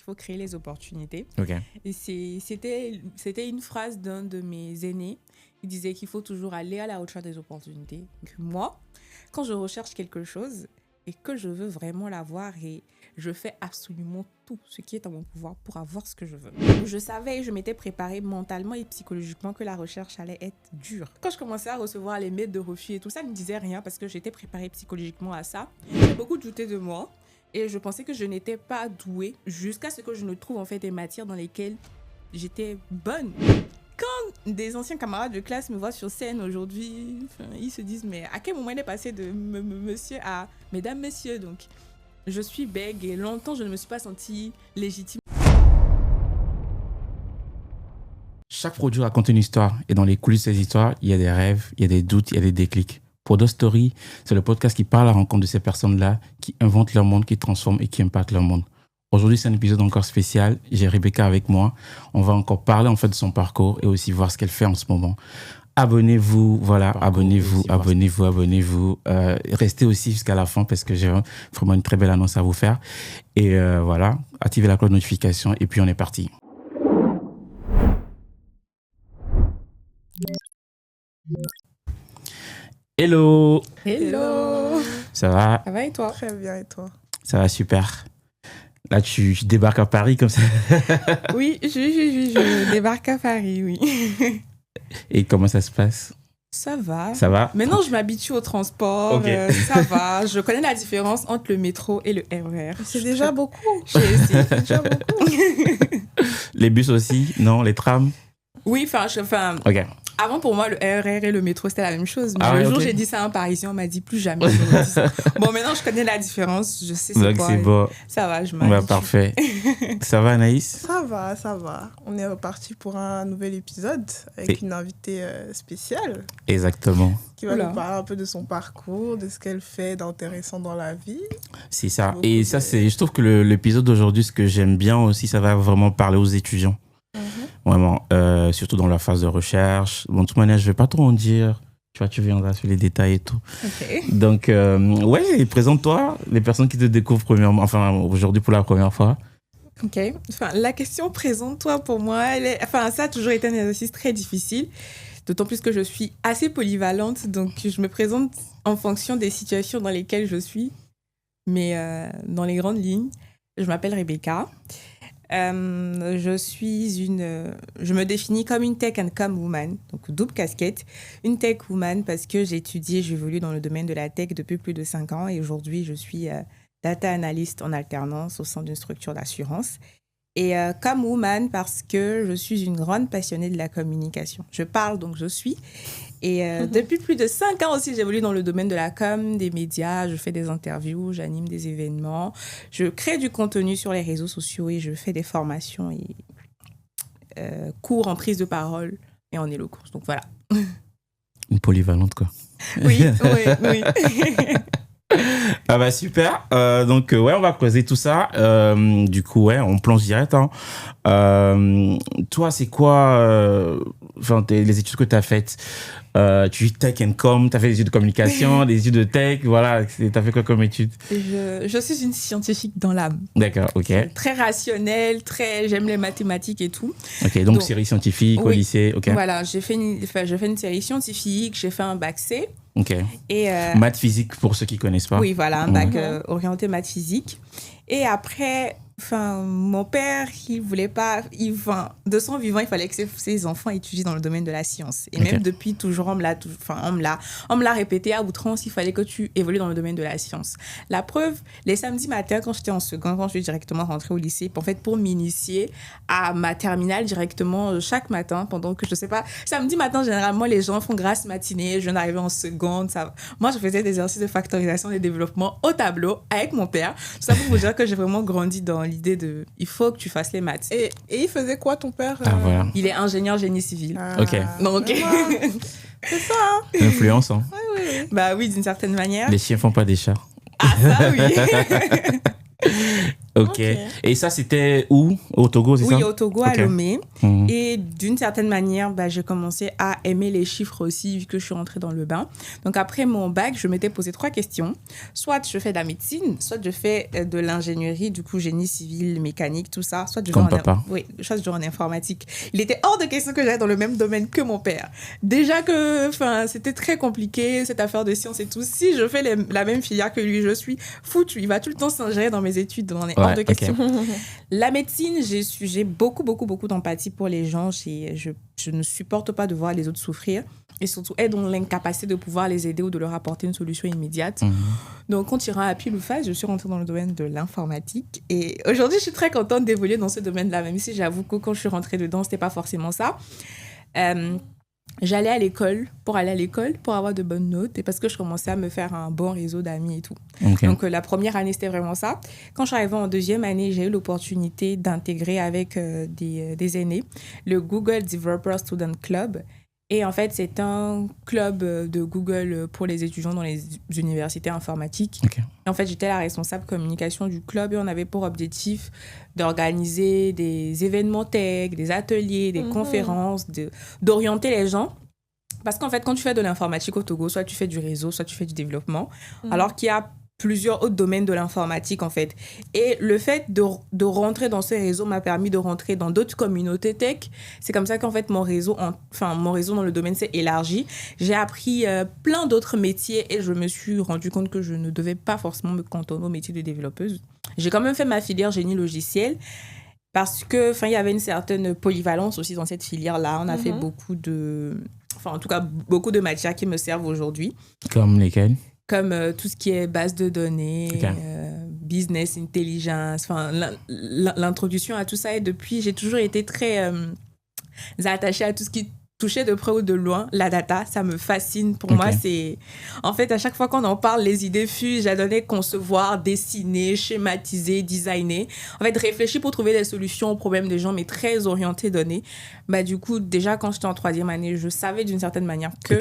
qu'il faut créer les opportunités. Ok. Et c'était une phrase d'un de mes aînés. Il disait qu'il faut toujours aller à la recherche des opportunités. Donc moi, quand je recherche quelque chose et que je veux vraiment l'avoir, et je fais absolument tout ce qui est en mon pouvoir pour avoir ce que je veux. Je savais et je m'étais préparée mentalement et psychologiquement que la recherche allait être dure. Quand je commençais à recevoir les mails de refus et tout ça, ne me disait rien parce que j'étais préparée psychologiquement à ça. J'ai beaucoup douté de moi et je pensais que je n'étais pas douée jusqu'à ce que je ne trouve en fait des matières dans lesquelles j'étais bonne. Quand des anciens camarades de classe me voient sur scène aujourd'hui, ils se disent mais à quel moment il est passé de monsieur à mesdames, messieurs. Donc je suis bègue et longtemps je ne me suis pas sentie légitime. Chaque produit raconte une histoire et dans les coulisses de ces histoires, il y a des rêves, il y a des doutes, il y a des déclics. Product Story, c'est le podcast qui parle à la rencontre de ces personnes-là qui inventent leur monde, qui transforment et qui impactent leur monde. Aujourd'hui, c'est un épisode encore spécial. J'ai Rebecca avec moi. On va encore parler en fait de son parcours et aussi voir ce qu'elle fait en ce moment. Abonnez-vous, voilà, abonnez-vous. Restez aussi jusqu'à la fin parce que j'ai vraiment une très belle annonce à vous faire. Et voilà, activez la cloche de notification et puis on est parti. Hello. Hello. Ça va? Ça va et toi? Très bien, et toi? Ça va super. Là, tu débarques à Paris comme ça. Oui, je débarque à Paris, oui. Et comment ça se passe? Ça va. Ça va? Maintenant, je m'habitue au transport. Okay. Ça va. Je connais la différence entre le métro et le RER. C'est déjà beaucoup. C'est déjà beaucoup. Les bus aussi? Non, les trams? Oui, enfin, Ok. Avant, pour moi, le RER et le métro, c'était la même chose. Mais le jour où okay. j'ai dit ça à un Parisien, on m'a dit plus jamais. Bon, maintenant, je connais la différence. Je sais c'est donc, quoi. C'est bon. Ça va, je m'habitue. Parfait. Ça va, Anaïs? Ça va. On est reparti pour un nouvel épisode avec une invitée spéciale. Exactement. Qui va nous parler un peu de son parcours, de ce qu'elle fait d'intéressant dans la vie. C'est ça. Et ça, je trouve que l'épisode d'aujourd'hui, ce que j'aime bien aussi, ça va vraiment parler aux étudiants. Vraiment, surtout dans la phase de recherche. Bon, de toute manière, je ne vais pas trop en dire. Tu viendras sur les détails et tout. Okay. Donc, présente-toi, les personnes qui te découvrent aujourd'hui pour la première fois. Ok. La question présente-toi pour moi, ça a toujours été un exercice très difficile. D'autant plus que je suis assez polyvalente. Donc, je me présente en fonction des situations dans lesquelles je suis. Mais dans les grandes lignes, je m'appelle Rebecca. Je me définis comme une tech and com woman, donc double casquette. Une tech woman parce que j'évolue dans le domaine de la tech depuis plus de 5 ans et aujourd'hui je suis data analyst en alternance au sein d'une structure d'assurance. Et comme woman parce que je suis une grande passionnée de la communication. Je parle donc je suis. Et depuis plus de 5 ans aussi, j'évolue dans le domaine de la com, des médias, je fais des interviews, j'anime des événements, je crée du contenu sur les réseaux sociaux et je fais des formations et cours en prise de parole et en éloquence. Donc voilà. Une polyvalente quoi. Oui. Ah bah super. Donc on va creuser tout ça. Du coup on plonge direct. Toi c'est quoi les études que tu as faites? Tu es tech and com, tu as fait des études de communication, des études de tech, voilà. Tu as fait quoi comme études? Je suis une scientifique dans l'âme. D'accord, ok. Très rationnelle, j'aime les mathématiques et tout. Ok, donc série scientifique au lycée, ok. Voilà, j'ai fait une série scientifique, j'ai fait un bac C. Ok. Et maths physique pour ceux qui ne connaissent pas. Oui, voilà, un bac orienté maths physique. Et après, mon père, il voulait pas... de son vivant, il fallait que ses enfants étudient dans le domaine de la science. Et même depuis toujours, on me l'a répété à outrance, il fallait que tu évolues dans le domaine de la science. La preuve, les samedis matins, quand j'étais en seconde, quand je suis directement rentrée au lycée, en fait, pour m'initier à ma terminale directement chaque matin, pendant que, je sais pas, samedi matin, généralement, les gens font grasse matinée, je viens d'arriver en seconde. Moi, je faisais des exercices de factorisation et de développement au tableau avec mon père. Tout ça pour vous dire que j'ai vraiment grandi dans l'idée de il faut que tu fasses les maths. Et il faisait quoi ton père? Voilà. Il est ingénieur génie civil. Ok. Donc, c'est ça. Hein. L'influence, hein. Oui. Bah oui, d'une certaine manière. Les chiens font pas des chats. Ah ça oui. Ok. Et ça, c'était où? Au Togo, c'est ça? Oui, au Togo, à Lomé. Mhm. Et d'une certaine manière, j'ai commencé à aimer les chiffres aussi, vu que je suis rentrée dans le bain. Donc, après mon bac, je m'étais posé 3 questions. Soit je fais de la médecine, soit je fais de l'ingénierie, du coup, génie civil, mécanique, tout ça. Soit je Comme vais papa. Oui, soit je vais en informatique. Il était hors de question que j'aille dans le même domaine que mon père. Déjà que c'était très compliqué, cette affaire de sciences et tout. Si je fais la même filière que lui, je suis foutue. Il va tout le temps s'ingérer dans mes études, on est hors de question. La médecine, j'ai beaucoup d'empathie pour les gens. Je ne supporte pas de voir les autres souffrir et surtout être dans l'incapacité de pouvoir les aider ou de leur apporter une solution immédiate. Donc, en tirant à pile ou face, je suis rentrée dans le domaine de l'informatique. Et aujourd'hui, je suis très contente d'évoluer dans ce domaine-là, même si j'avoue que quand je suis rentrée dedans, ce n'était pas forcément ça. J'allais à l'école, pour avoir de bonnes notes et parce que je commençais à me faire un bon réseau d'amis et tout. Donc, la première année, c'était vraiment ça. Quand je suis arrivée en deuxième année, j'ai eu l'opportunité d'intégrer avec des aînés le Google Developer Student Club. Et en fait, c'est un club de Google pour les étudiants dans les universités informatiques. Et en fait, j'étais la responsable communication du club et on avait pour objectif d'organiser des événements tech, des ateliers, des conférences, d'orienter les gens. Parce qu'en fait, quand tu fais de l'informatique au Togo, soit tu fais du réseau, soit tu fais du développement, alors qu'il y a plusieurs autres domaines de l'informatique, en fait. Et le fait de rentrer dans ce réseau m'a permis de rentrer dans d'autres communautés tech. C'est comme ça qu'en fait, mon réseau dans le domaine s'est élargi. J'ai appris plein d'autres métiers et je me suis rendu compte que je ne devais pas forcément me cantonner au métier de développeuse. J'ai quand même fait ma filière génie logiciel parce que, il y avait une certaine polyvalence aussi dans cette filière-là. On a fait beaucoup de matières qui me servent aujourd'hui. Comme lesquelles? Comme tout ce qui est base de données, business intelligence, l'introduction à tout ça. Et depuis, j'ai toujours été très attachée à tout ce qui touchait de près ou de loin la data. Ça me fascine. Pour moi, c'est... En fait, à chaque fois qu'on en parle, les idées fusent. J'adonais concevoir, dessiner, schématiser, designer. En fait, réfléchir pour trouver des solutions aux problèmes des gens, mais très orientées données. Du coup, déjà, quand j'étais en 3e année, je savais d'une certaine manière que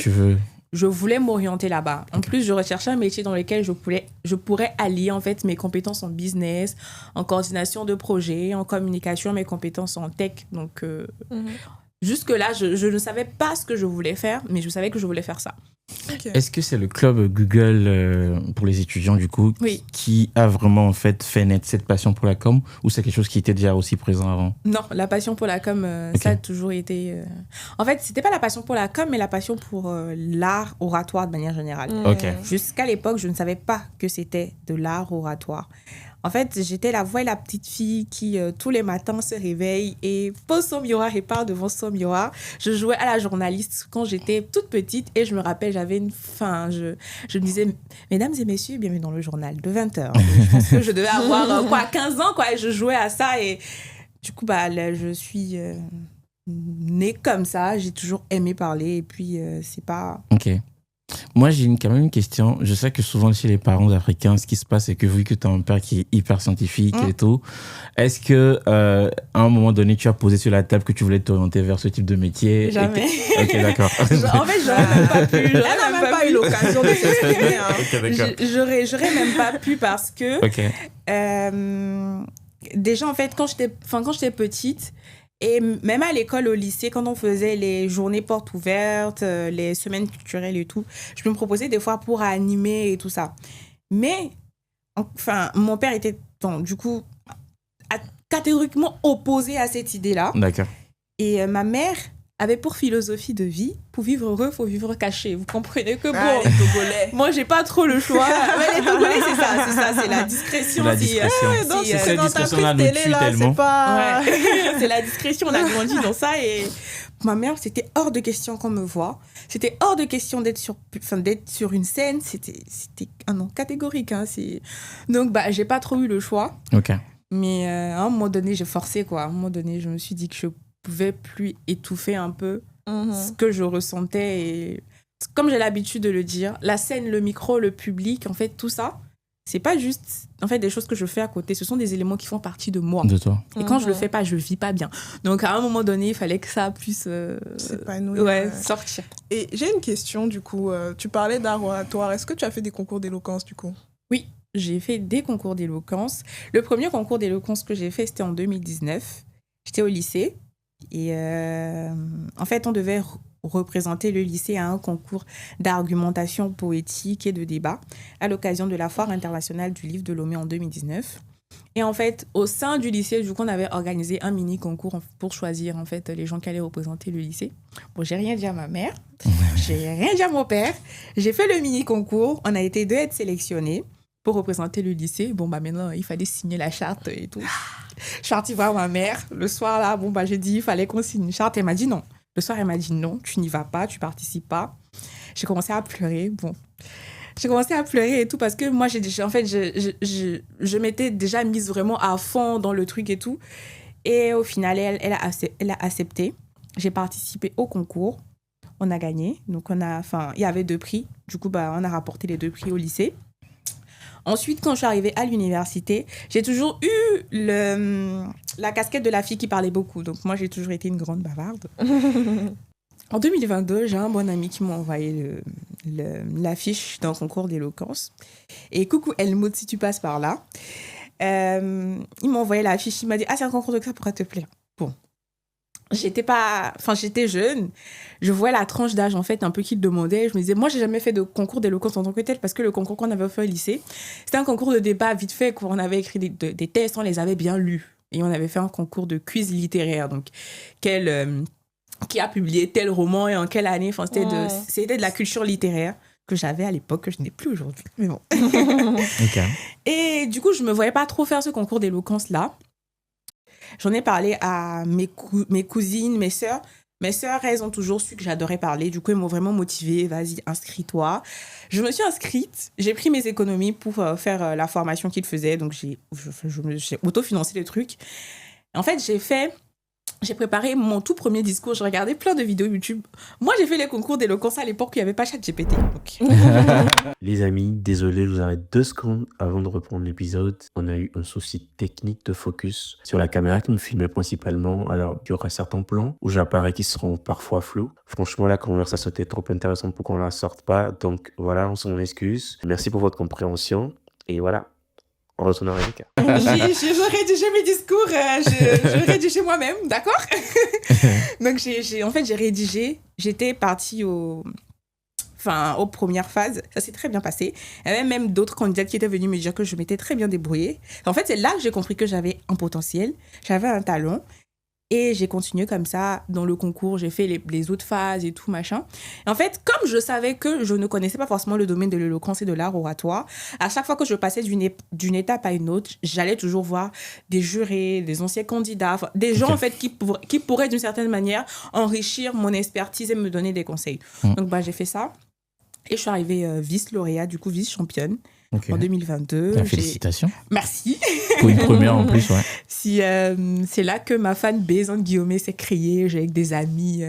je voulais m'orienter là-bas. En plus, je recherchais un métier dans lequel je pourrais allier en fait mes compétences en business, en coordination de projet, en communication, mes compétences en tech. Donc, jusque-là, je ne savais pas ce que je voulais faire, mais je savais que je voulais faire ça. Est-ce que c'est le club Google pour les étudiants, du coup, qui a vraiment en fait naître cette passion pour la com, ou c'est quelque chose qui était déjà aussi présent avant? Non, la passion pour la com, ça a toujours été... En fait, c'était pas la passion pour la com, mais la passion pour l'art oratoire de manière générale. Jusqu'à l'époque, je ne savais pas que c'était de l'art oratoire. En fait, j'étais la voix et la petite fille qui, tous les matins, se réveille et pose son miroir et parle devant son miroir. Je jouais à la journaliste quand j'étais toute petite et je me rappelle, j'avais une faim. Je me disais, mesdames et messieurs, bienvenue dans le journal de 20h. Je pense que je devais avoir 15 ans, et je jouais à ça. Et du coup, je suis née comme ça. J'ai toujours aimé parler et puis, c'est pas... Moi, j'ai quand même une question. Je sais que souvent, chez les parents africains, ce qui se passe, c'est que vu que tu as un père qui est hyper scientifique et tout, est-ce que à un moment donné, tu as posé sur la table que tu voulais t'orienter vers ce type de métier? Jamais. Ok, d'accord. En fait, j'aurais même pas pu. Elle n'a même pas eu l'occasion de s'exprimer. J'aurais même pas pu parce que... déjà, en fait, quand j'étais petite... Et même à l'école, au lycée, quand on faisait les journées portes ouvertes, les semaines culturelles et tout, je me proposais des fois pour animer et tout ça. Mais, mon père était, du coup, catégoriquement opposé à cette idée-là. D'accord. Et ma mère avait pour philosophie de vie, pour vivre heureux, il faut vivre caché. Vous comprenez que les Togolais. Moi, j'ai pas trop le choix. Mais les Togolais, c'est ça, c'est la discrétion. La discrétion. C'est cette discrétion-là nous tue tellement. C'est la discrétion, on a grandi dans ça et ma mère, c'était hors de question qu'on me voie. C'était hors de question d'être sur une scène. C'était un non catégorique. Donc, j'ai pas trop eu le choix. Mais à un moment donné, j'ai forcé, À un moment donné, je me suis dit que je pouvais plus étouffer un peu ce que je ressentais. Et comme j'ai l'habitude de le dire, la scène, le micro, le public, en fait, tout ça, c'est pas juste en fait des choses que je fais à côté, ce sont des éléments qui font partie de moi. De toi. Et quand je le fais pas, je vis pas bien. Donc à un moment donné, il fallait que ça puisse sortir. Et j'ai une question du coup, tu parlais d'art oratoire, est-ce que tu as fait des concours d'éloquence du coup? Oui, j'ai fait des concours d'éloquence. Le premier concours d'éloquence que j'ai fait, c'était en 2019. J'étais au lycée. Et en fait, on devait représenter le lycée à un concours d'argumentation poétique et de débat à l'occasion de la Foire internationale du livre de Lomé en 2019. Et en fait, au sein du lycée, du coup, on avait organisé un mini-concours pour choisir en fait les gens qui allaient représenter le lycée. Bon, j'ai rien dit à ma mère, j'ai rien dit à mon père. J'ai fait le mini-concours, on a été 2 à être sélectionnés pour représenter le lycée. Bon, bah maintenant, il fallait signer la charte et tout. Je suis partie voir ma mère. Le soir, là, bon, bah, j'ai dit, il fallait qu'on signe une charte. Elle m'a dit non. Le soir, elle m'a dit non, tu n'y vas pas, tu participes pas. J'ai commencé à pleurer. Bon, j'ai commencé à pleurer et tout parce que moi, en fait, je m'étais déjà mise vraiment à fond dans le truc et tout. Et au final, elle a accepté. J'ai participé au concours. On a gagné. Donc, il y avait 2 prix. Du coup, bah, on a rapporté les 2 prix au lycée. Ensuite, quand je suis arrivée à l'université, j'ai toujours eu la casquette de la fille qui parlait beaucoup. Donc, moi, j'ai toujours été une grande bavarde. En 2022, j'ai un bon ami qui m'a envoyé l'affiche d'un concours d'éloquence. Et coucou Helmut, si tu passes par là. Il m'a envoyé l'affiche. Il m'a dit, ah, c'est un concours de ça pourrait te plaire. Bon. J'étais jeune. Je voyais la tranche d'âge, en fait, un peu qu'il demandait. Je me disais, moi, j'ai jamais fait de concours d'éloquence en tant que tel parce que le concours qu'on avait fait au lycée, c'était un concours de débat vite fait où on avait écrit des tests, on les avait bien lus. Et on avait fait un concours de quiz littéraire. Donc, qui a publié tel roman et en quelle année. Enfin, c'était de la culture littéraire que j'avais à l'époque, que je n'ai plus aujourd'hui. Mais bon. Ok. Et du coup, je me voyais pas trop faire ce concours d'éloquence-là. J'en ai parlé à mes cousines, mes sœurs. Mes sœurs, elles ont toujours su que j'adorais parler. Du coup, elles m'ont vraiment motivée. Vas-y, inscris-toi. Je me suis inscrite. J'ai pris mes économies pour faire la formation qu'ils faisaient. Donc, j'ai autofinancé le truc. En fait, j'ai préparé mon tout premier discours. Je regardais plein de vidéos YouTube. Moi, j'ai fait les concours d'éloquence à l'époque où il n'y avait pas ChatGPT. Donc. Les amis, désolé, je vous arrête 2 secondes avant de reprendre l'épisode. On a eu un souci technique de focus sur la caméra qui me filmait principalement. Alors, il y aura certains plans où j'apparais qui seront parfois flous. Franchement, la conversation était trop intéressante pour qu'on la sorte pas. Donc voilà, on s'en excuse. Merci pour votre compréhension. Et voilà. On retourne à Rebecca. Je rédigé mes discours, je rédigeais moi-même, d'accord. Donc, j'ai rédigé. J'étais partie aux premières phases. Ça s'est très bien passé. Il y avait même d'autres candidats qui étaient venus me dire que je m'étais très bien débrouillée. En fait, c'est là que j'ai compris que j'avais un potentiel, j'avais un talent. Et j'ai continué comme ça dans le concours. J'ai fait les autres phases et tout, machin. Et en fait, comme je savais que je ne connaissais pas forcément le domaine de l'éloquence et de l'art oratoire, à chaque fois que je passais d'une étape à une autre, j'allais toujours voir des jurés, des anciens candidats, des gens en fait qui pourraient d'une certaine manière enrichir mon expertise et me donner des conseils. Donc, j'ai fait ça. Et je suis arrivée vice-lauréate, du coup vice-championne. En 2022. Félicitations. Merci. Pour une première en plus, ouais. C'est là que ma fanbase, entre guillemets, s'est créée. J'ai avec des amis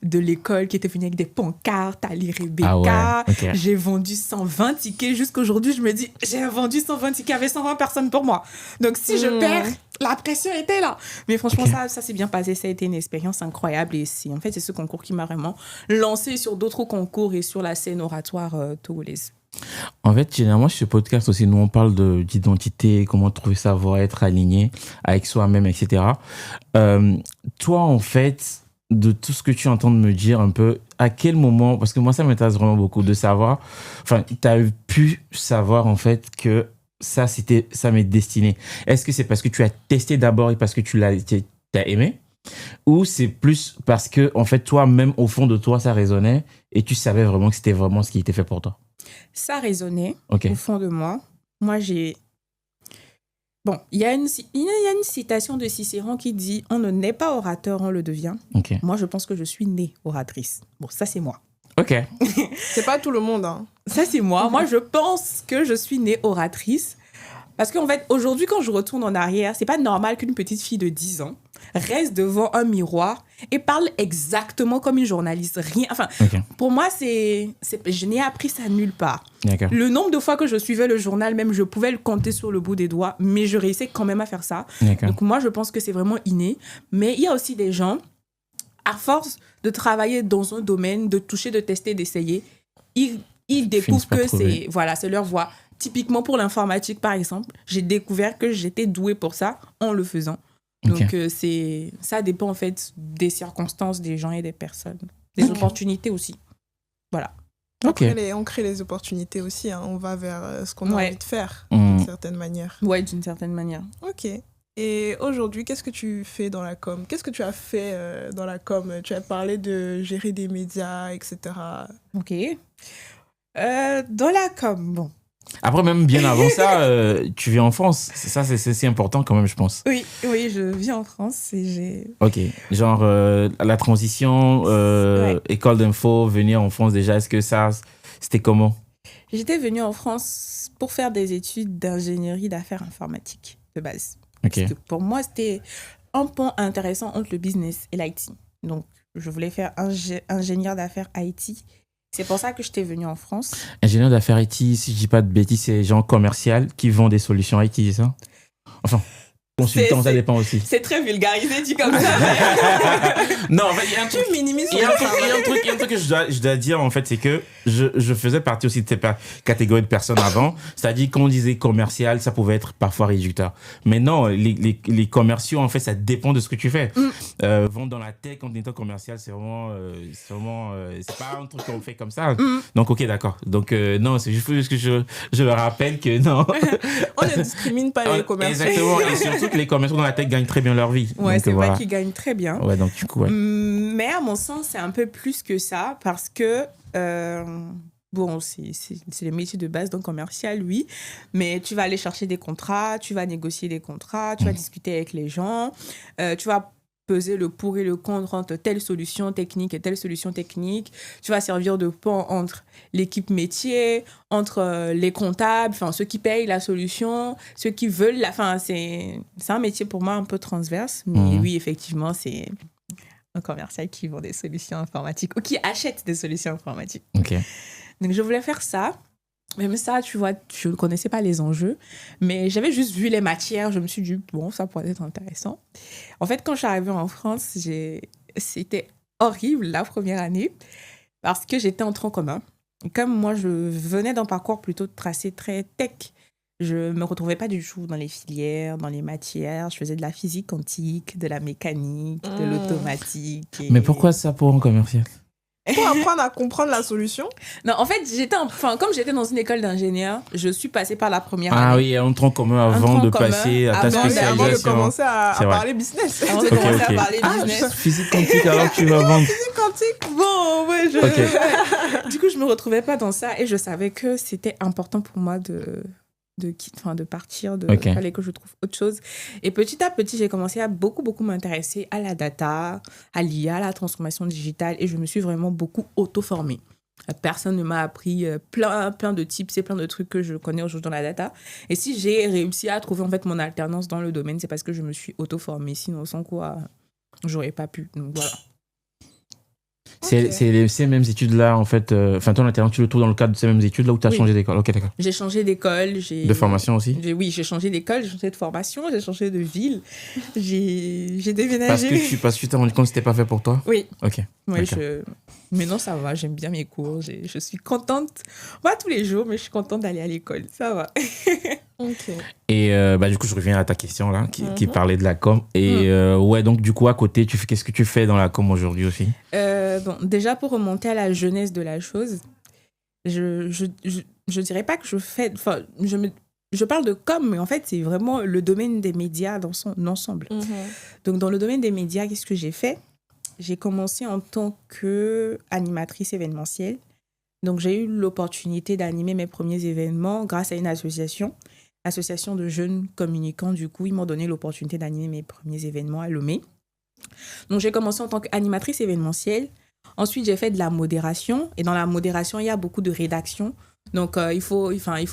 de l'école qui étaient venus avec des pancartes à lire Rebecca. Ah ouais, okay. J'ai vendu 120 tickets. Jusqu'aujourd'hui, je me dis, j'ai vendu 120 tickets. Il y avait 120 personnes pour moi. Donc, si je perds, la pression était là. Mais franchement, ça s'est bien passé. Ça a été une expérience incroyable. Et c'est ce concours qui m'a vraiment lancé sur d'autres concours et sur la scène oratoire togolaise. En fait, généralement, sur ce podcast aussi, nous, on parle d'identité, comment trouver sa voix, être aligné avec soi-même, etc. Toi, en fait, de tout ce que tu entends de me dire un peu, à quel moment, parce que moi, ça m'intéresse vraiment beaucoup de savoir, enfin, tu as pu savoir, en fait, que ça m'est destiné. Est-ce que c'est parce que tu as testé d'abord et parce que tu l'as aimé? Ou c'est plus parce que, en fait, toi-même, au fond de toi, ça résonnait et tu savais vraiment que c'était vraiment ce qui était fait pour toi? Ça résonnait au fond de moi. Moi, Bon, il y a une citation de Cicéron qui dit « On ne naît pas orateur, on le devient ». Moi, je pense que je suis née oratrice. Bon, ça, c'est moi. Ok. C'est pas tout le monde, hein. Ça, c'est moi. Moi, je pense que je suis née oratrice. Parce qu'en fait, aujourd'hui, quand je retourne en arrière, c'est pas normal qu'une petite fille de 10 ans reste devant un miroir et parle exactement comme une journaliste. Pour moi, je n'ai appris ça nulle part. Le nombre de fois que je suivais le journal, même je pouvais le compter sur le bout des doigts, mais je réussissais quand même à faire ça. Donc moi, je pense que c'est vraiment inné. Mais il y a aussi des gens, à force de travailler dans un domaine, de toucher, de tester, d'essayer, ils découvrent que c'est leur voie. typiquement pour l'informatique, par exemple, j'ai découvert que j'étais douée pour ça en le faisant. Donc, ça dépend en fait des circonstances des gens et des personnes. Des opportunités aussi. Voilà. On crée les opportunités aussi. Hein. On va vers ce qu'on a envie de faire, d'une certaine manière. Ouais, d'une certaine manière. Ok. Et aujourd'hui, qu'est-ce que tu fais dans la com? Qu'est-ce que tu as fait dans la com? Tu as parlé de gérer des médias, etc. Ok. Dans la com, bon. Après, même bien avant ça, tu vis en France. Ça, c'est important quand même, je pense. Oui, je vis en France et j'ai... Ok. Genre, la transition, école d'info, venir en France déjà, est-ce que ça, c'était comment? J'étais venue en France pour faire des études d'ingénierie d'affaires informatiques de base. Ok. Parce que pour moi, c'était un pont intéressant entre le business et l'IT. Donc, je voulais faire ingénieur d'affaires IT. C'est pour ça que j'étais venue en France. Ingénieur d'affaires IT, si je dis pas de bêtises, c'est gens commercial qui vendent des solutions IT, c'est ça? Enfin, consultant, ça dépend aussi. C'est très vulgarisé, dit comme ça. Non, en fait, il y a un truc. Tu minimises. Il y a un truc que je dois dire, en fait, c'est que je faisais partie aussi de cette catégorie de personnes avant. C'est-à-dire, quand on disait commercial, ça pouvait être parfois réducteur. Mais non, les commerciaux, en fait, ça dépend de ce que tu fais. Vendre dans la tech en étant commercial, c'est vraiment, c'est pas un truc qu'on fait comme ça. Donc, ok, d'accord. Donc, non, c'est juste que je me rappelle que non. On ne discrimine pas les commerciaux. Exactement. Et surtout que les commerciaux dans la tech gagnent très bien leur vie. Ouais, donc, c'est voilà. vrai qu'ils gagnent très bien. Ouais, donc du coup, ouais. Mais à mon sens, c'est un peu plus que ça parce que, bon, c'est le métier de base d'un commercial, oui, mais tu vas aller chercher des contrats, tu vas négocier des contrats, tu vas discuter avec les gens, tu vas peser le pour et le contre entre telle solution technique et telle solution technique. Tu vas servir de pont entre l'équipe métier, entre les comptables, enfin ceux qui payent la solution, ceux qui veulent la... Enfin, c'est un métier pour moi un peu transverse, mais oui, effectivement, c'est un commercial qui vend des solutions informatiques ou qui achète des solutions informatiques. Ok. Donc, je voulais faire ça. Même ça, tu vois, je ne connaissais pas les enjeux, mais j'avais juste vu les matières. Je me suis dit, bon, ça pourrait être intéressant. En fait, quand je suis arrivée en France, c'était horrible la première année parce que j'étais en tronc commun. Et comme moi, je venais d'un parcours plutôt tracé très tech, je ne me retrouvais pas du tout dans les filières, dans les matières. Je faisais de la physique quantique, de la mécanique, de l'automatique. Mais pourquoi ça pour un commercial? Pour apprendre à comprendre la solution. Non, en fait, comme j'étais dans une école d'ingénieur, je suis passée par la première année. Ah oui, un tronc commun avant de passer à ta spécialisation. Avant de commencer à parler business. Avant de commencer à parler business. Physique quantique, alors tu vas vendre. Physique quantique, bon, ouais, Du coup, je me retrouvais pas dans ça et je savais que c'était important pour moi de partir, fallait que je trouve autre chose. Et petit à petit, j'ai commencé à beaucoup m'intéresser à la data, à l'IA, à la transformation digitale, et je me suis vraiment beaucoup auto-formée. Personne ne m'a appris plein de tips et plein de trucs que je connais aujourd'hui dans la data. Et si j'ai réussi à trouver en fait mon alternance dans le domaine, c'est parce que je me suis auto-formée. Sinon, sans quoi, j'aurais pas pu. Donc voilà. C'est ces mêmes études-là, en fait. Enfin, ton alternance, tu le trouves dans le cadre de ces mêmes études-là ou tu as changé d'école? Ok, d'accord. J'ai changé d'école. De formation aussi? Oui, j'ai changé d'école, j'ai changé de formation, j'ai changé de ville. J'ai déménagé. Parce que tu t'es rendu compte que c'était pas fait pour toi? Oui. Ok. Oui, mais non, ça va, j'aime bien mes cours. Je suis contente. Pas tous les jours, mais je suis contente d'aller à l'école. Ça va. Ok. Et du coup, je reviens à ta question là, qui parlait de la com. Et ouais, donc du coup, à côté, qu'est-ce que tu fais dans la com aujourd'hui aussi? Bon, déjà, pour remonter à la jeunesse de la chose, je dirais pas que je fais... Enfin, je parle de com, mais en fait, c'est vraiment le domaine des médias dans son ensemble. Donc, dans le domaine des médias, qu'est-ce que j'ai fait? J'ai commencé en tant qu'animatrice événementielle. Donc, j'ai eu l'opportunité d'animer mes premiers événements grâce à une association de jeunes communicants. Du coup, ils m'ont donné l'opportunité d'animer mes premiers événements à Lomé. Donc, j'ai commencé en tant qu'animatrice événementielle. Ensuite, j'ai fait de la modération. Et dans la modération, il y a beaucoup de rédaction. Donc, il faut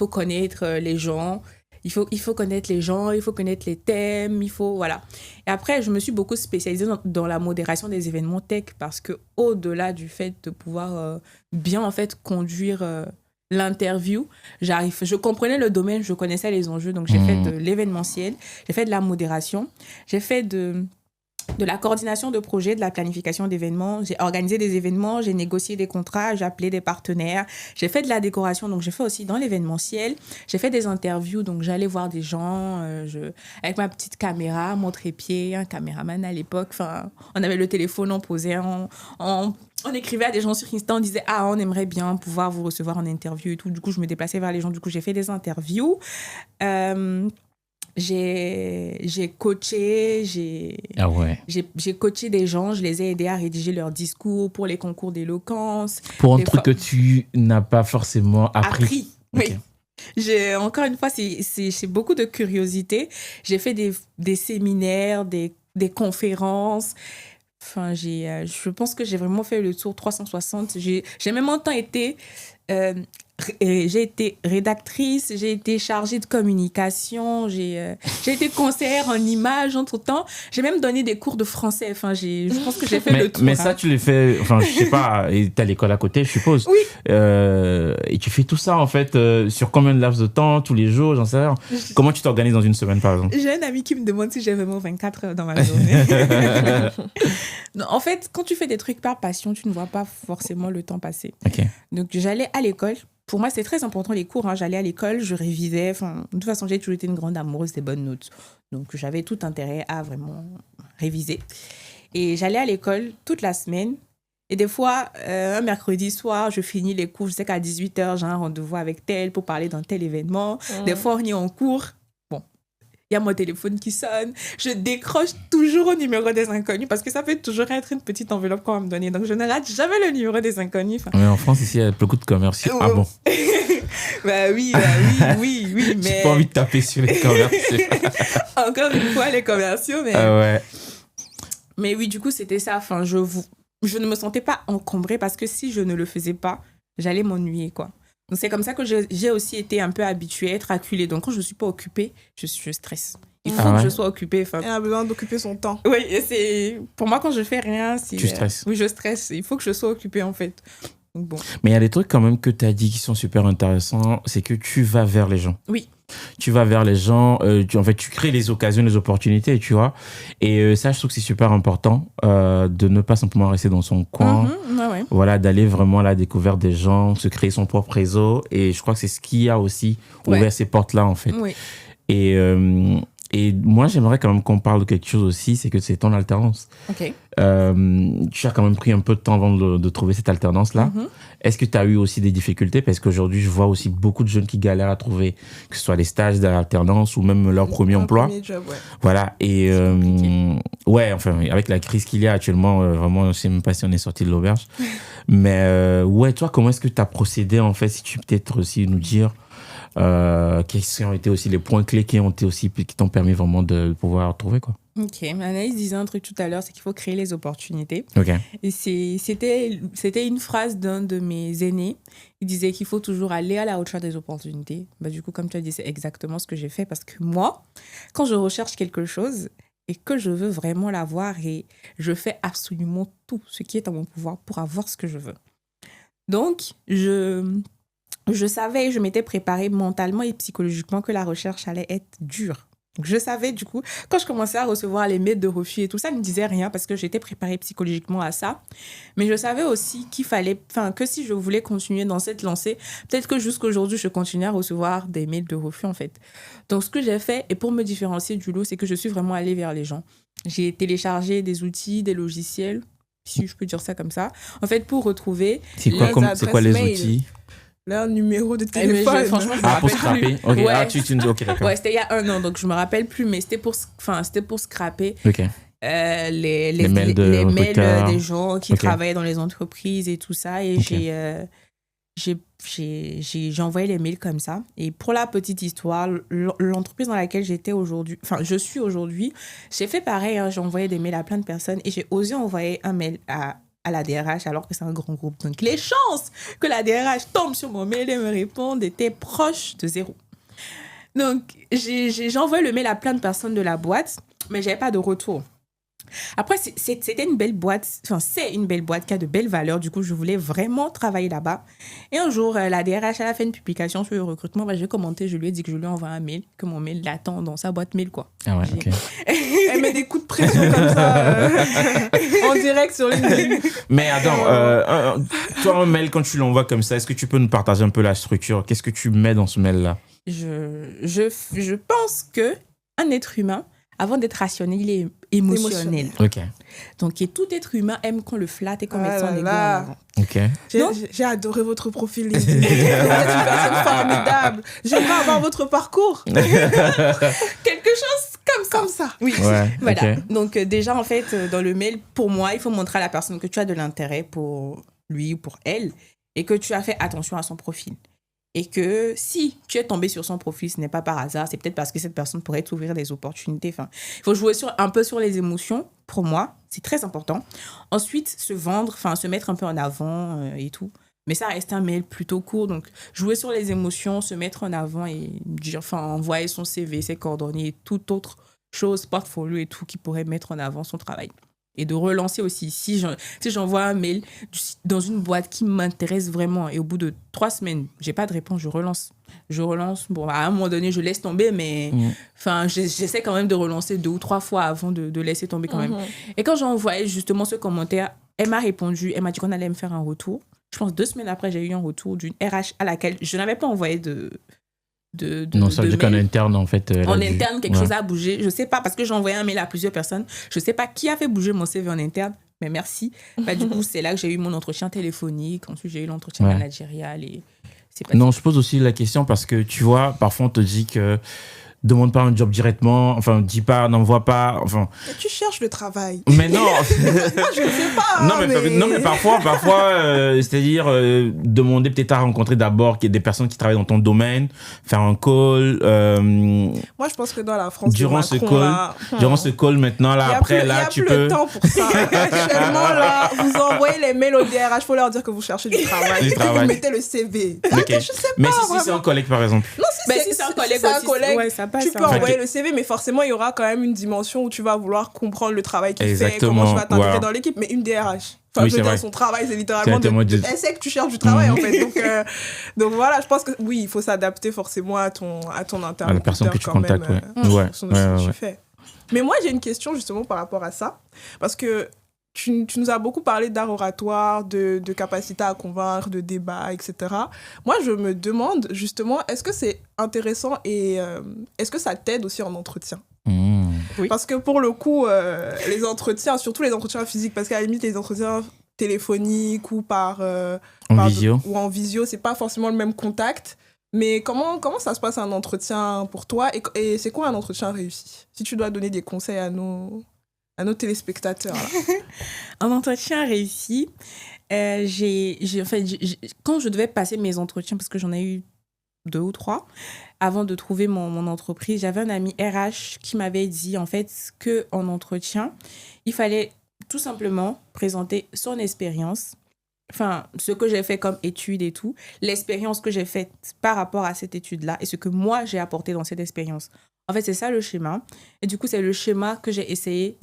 connaître les gens. Il faut connaître les gens, il faut connaître les thèmes, voilà. Et après, je me suis beaucoup spécialisée dans la modération des événements tech parce que au-delà du fait de pouvoir bien en fait conduire l'interview, je comprenais le domaine, je connaissais les enjeux, donc j'ai fait de l'événementiel, j'ai fait de la modération, j'ai fait de de la coordination de projets, de la planification d'événements. J'ai organisé des événements, j'ai négocié des contrats, j'ai appelé des partenaires. J'ai fait de la décoration, donc j'ai fait aussi dans l'événementiel. J'ai fait des interviews, donc j'allais voir des gens avec ma petite caméra, mon trépied, un caméraman à l'époque. Enfin, on avait le téléphone, on posait, on écrivait à des gens sur Insta, on disait « Ah, on aimerait bien pouvoir vous recevoir en interview et tout. » Du coup, je me déplaçais vers les gens. Du coup, j'ai fait des interviews. J'ai coaché, j'ai coaché des gens, je les ai aidés à rédiger leurs discours pour les concours d'éloquence. Pour un truc que tu n'as pas forcément appris. Oui. Encore une fois, c'est beaucoup de curiosité. J'ai fait des séminaires, des conférences. Enfin, je pense que j'ai vraiment fait le tour 360. J'ai même en temps été... j'ai été rédactrice, j'ai été chargée de communication, j'ai été conseillère en images entre-temps. J'ai même donné des cours de français. Enfin, je pense que j'ai fait le tour. Mais ça, tu l'as fait... Enfin, je sais pas, t'as l'école à côté, je suppose. Oui. Et tu fais tout ça, en fait, sur combien de laps de temps, tous les jours, j'en sais rien. Comment tu t'organises dans une semaine, par exemple? J'ai un ami qui me demande si j'ai vraiment 24 heures dans ma journée. Non, en fait, quand tu fais des trucs par passion, tu ne vois pas forcément le temps passer. Okay. Donc, j'allais à l'école. Pour moi, c'est très important, les cours. J'allais à l'école, je révisais. Enfin, de toute façon, j'ai toujours été une grande amoureuse des bonnes notes. Donc, j'avais tout intérêt à vraiment réviser. Et j'allais à l'école toute la semaine. Et des fois, un mercredi soir, je finis les cours. Je sais qu'à 18h, j'ai un rendez-vous avec tel pour parler d'un tel événement. Des fois, on est en cours. Bon, il y a mon téléphone qui sonne. Je décroche toujours au numéro des inconnus parce que ça peut toujours être une petite enveloppe qu'on va me donner. Donc, je ne rate jamais le numéro des inconnus. Mais en France, ici, il y a beaucoup de commerciaux. Ah bon? oui, mais... J'ai pas envie de taper sur les commerciaux. Encore une fois, les commerciaux, mais... Ah ouais. Mais oui, du coup, c'était ça. Enfin, je ne me sentais pas encombrée parce que si je ne le faisais pas, j'allais m'ennuyer, quoi. Donc, c'est comme ça que j'ai aussi été un peu habituée à être acculée. Donc, quand je ne suis pas occupée, je stresse. Il faut que je sois occupée. Elle a besoin d'occuper son temps. Oui, pour moi, quand je fais rien... Tu stresses. Oui, je stresse. Il faut que je sois occupée, en fait. Donc, bon. Mais il y a des trucs quand même que tu as dit qui sont super intéressants. C'est que tu vas vers les gens. Oui. Tu vas vers les gens, tu crées les occasions, les opportunités, tu vois. Et ça, je trouve que c'est super important de ne pas simplement rester dans son coin. Ouais. Voilà, d'aller vraiment à la découverte des gens, se créer son propre réseau. Et je crois que c'est ce qui a aussi ouvert ces portes-là, en fait. Oui. Et moi, j'aimerais quand même qu'on parle de quelque chose aussi, c'est que c'est ton alternance. OK. Tu as quand même pris un peu de temps avant de trouver cette alternance-là. Est-ce que tu as eu aussi des difficultés? Parce qu'aujourd'hui, je vois aussi beaucoup de jeunes qui galèrent à trouver, que ce soit les stages de l'alternance ou même leur premier emploi. Premier job, ouais. Voilà. Et enfin, avec la crise qu'il y a actuellement, vraiment, je ne sais même pas si on est sorti de l'auberge. Mais toi, comment est-ce que tu as procédé, en fait, si tu peux peut-être aussi nous dire quels ont été aussi les points clés qui t'ont permis vraiment de pouvoir trouver, quoi. Ok, Anaïs disait un truc tout à l'heure, c'est qu'il faut créer les opportunités. Ok. Et c'était une phrase d'un de mes aînés. Il disait qu'il faut toujours aller à la recherche des opportunités. Du coup, comme tu as dit, c'est exactement ce que j'ai fait parce que moi, quand je recherche quelque chose et que je veux vraiment l'avoir, et je fais absolument tout ce qui est à mon pouvoir pour avoir ce que je veux. Donc, je savais, je m'étais préparée mentalement et psychologiquement que la recherche allait être dure. Donc, je savais, du coup, quand je commençais à recevoir les mails de refus et tout ça, ne me disait rien parce que j'étais préparée psychologiquement à ça. Mais je savais aussi que si je voulais continuer dans cette lancée, peut-être que jusqu'aujourd'hui, je continuais à recevoir des mails de refus, en fait. Donc, ce que j'ai fait, et pour me différencier du lot, c'est que je suis vraiment allée vers les gens. J'ai téléchargé des outils, des logiciels, si je peux dire ça comme ça, en fait, pour retrouver... C'est quoi les outils? Leur numéro de téléphone. Franchement, je me pour rappelle plus. scraper. Ok, ouais. Ok, d'accord. Ouais, c'était il y a 1 an, donc je me rappelle plus, mais c'était pour scraper les mails des gens qui travaillaient dans les entreprises et tout ça. Et j'ai envoyé les mails comme ça. Et pour la petite histoire, l'entreprise dans laquelle je suis aujourd'hui, j'ai fait pareil. J'ai envoyé des mails à plein de personnes et j'ai osé envoyer un mail à la DRH alors que c'est un grand groupe. Donc, les chances que la DRH tombe sur mon mail et me réponde étaient proches de 0. Donc, j'ai envoyé le mail à plein de personnes de la boîte, mais je n'avais pas de retour. Après, c'était une belle boîte, enfin, c'est une belle boîte qui a de belles valeurs. Du coup, je voulais vraiment travailler là-bas. Et un jour, la DRH, elle a fait une publication sur le recrutement. Bah, j'ai commenté, je lui ai dit que je lui envoie un mail, que mon mail l'attend dans sa boîte mail, quoi. Ah ouais, ok. Elle met des coups de pression comme ça, en direct sur LinkedIn. Mais attends, toi, un mail, quand tu l'envoies comme ça, est-ce que tu peux nous partager un peu la structure? Qu'est-ce que tu mets dans ce mail-là? Je pense que un être humain, avant d'être rationnel, il est émotionnel. Ok. Donc, et tout être humain aime qu'on le flatte et qu'on mette son là ego en là. avant. Ok. J'ai adoré votre profil LinkedIn. Vous êtes une personne formidable. J'aimerais avoir votre parcours. Quelque chose comme ça. Oui. Ouais, Voilà. ok. Donc, déjà, en fait, dans le mail, pour moi, il faut montrer à la personne que tu as de l'intérêt pour lui ou pour elle et que tu as fait attention à son profil. Et que si tu es tombé sur son profil, ce n'est pas par hasard, c'est peut-être parce que cette personne pourrait t'ouvrir des opportunités. Enfin, il faut jouer un peu sur les émotions, pour moi, c'est très important. Ensuite, se vendre, enfin, se mettre un peu en avant et tout. Mais ça reste un mail plutôt court, donc jouer sur les émotions, se mettre en avant et dire, enfin, envoyer son CV, ses coordonnées et toute autre chose, portfolio et tout qui pourrait mettre en avant son travail. Et de relancer aussi. Si j'envoie un mail dans une boîte qui m'intéresse vraiment et au bout de 3 semaines, j'ai pas de réponse, je relance. Bon, à un moment donné, je laisse tomber, mais j'essaie quand même de relancer 2 ou 3 fois avant de laisser tomber quand même. Et quand j'ai envoyé justement ce commentaire, elle m'a répondu, elle m'a dit qu'on allait me faire un retour. Je pense 2 semaines après, j'ai eu un retour d'une RH à laquelle je n'avais pas envoyé non, ça veut dire qu'en interne, en fait. En interne, quelque chose a bougé. Je sais pas, parce que j'ai envoyé un mail à plusieurs personnes. Je sais pas qui a fait bouger mon CV en interne, mais merci. Bah, du coup, c'est là que j'ai eu mon entretien téléphonique. Ensuite, j'ai eu l'entretien managérial. Et c'est pas non, je pose aussi la question parce que tu vois, parfois, on te dit que demande pas un job directement, enfin, dis pas, n'envoie pas, enfin. Mais tu cherches le travail. Mais non. Je ne sais pas. Non, mais parfois, c'est-à-dire demander peut-être à rencontrer d'abord des personnes qui travaillent dans ton domaine, faire un call. Moi, je pense que dans la France, durant ce call, maintenant, là, après, là, tu peux. Il n'y a plus le temps pour ça. Actuellement, là, vous envoyez les mails au DRH, il faut leur dire que vous cherchez du travail. Et que vous mettez le CV. Okay. Je sais pas. Mais si c'est un collègue, par exemple. Non, si c'est un collègue ouais, ça passe, tu peux envoyer le CV, mais forcément, il y aura quand même une dimension où tu vas vouloir comprendre le travail qu'il fait, comment tu vas t'intégrer dans l'équipe. Mais une DRH, enfin, je veux dire, son travail, c'est littéralement elle sait que tu cherches du travail, en fait. Donc voilà, je pense que oui, il faut s'adapter forcément à ton interlocuteur. À la personne que tu contactes, tu fais. Mais moi, j'ai une question justement par rapport à ça. Parce que tu nous as beaucoup parlé d'art oratoire, de capacité à convaincre, de débat, etc. Moi, je me demande justement, est-ce que c'est intéressant et est-ce que ça t'aide aussi en entretien ? Oui. Parce que pour le coup, les entretiens, surtout les entretiens physiques, parce qu'à la limite, les entretiens téléphoniques ou en visio, c'est pas forcément le même contact. Mais comment ça se passe un entretien pour toi et c'est quoi un entretien réussi ? Si tu dois donner des conseils à nos téléspectateurs. Un entretien réussi, quand je devais passer mes entretiens, parce que j'en ai eu 2 ou 3, avant de trouver mon entreprise, j'avais un ami RH qui m'avait dit en fait qu'en entretien, il fallait tout simplement présenter son expérience, enfin, ce que j'ai fait comme étude et tout, l'expérience que j'ai faite par rapport à cette étude-là et ce que moi j'ai apporté dans cette expérience. En fait, c'est ça le schéma. Et du coup, c'est le schéma que j'ai essayé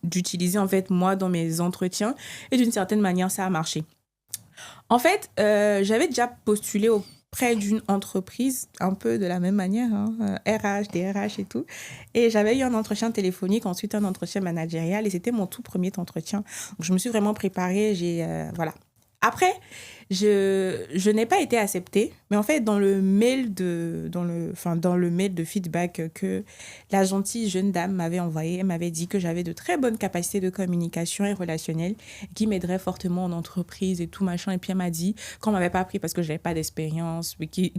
d'utiliser, en fait, moi, dans mes entretiens. Et d'une certaine manière, ça a marché. En fait, j'avais déjà postulé auprès d'une entreprise, un peu de la même manière, RH, DRH et tout. Et j'avais eu un entretien téléphonique, ensuite un entretien managérial. Et c'était mon tout premier entretien. Donc, je me suis vraiment préparée. Voilà. Après, je n'ai pas été acceptée, mais en fait, dans le mail de feedback que la gentille jeune dame m'avait envoyé, elle m'avait dit que j'avais de très bonnes capacités de communication et relationnelle qui m'aideraient fortement en entreprise et tout machin. Et puis, elle m'a dit qu'on ne m'avait pas pris parce que je n'avais pas d'expérience, mais qu'il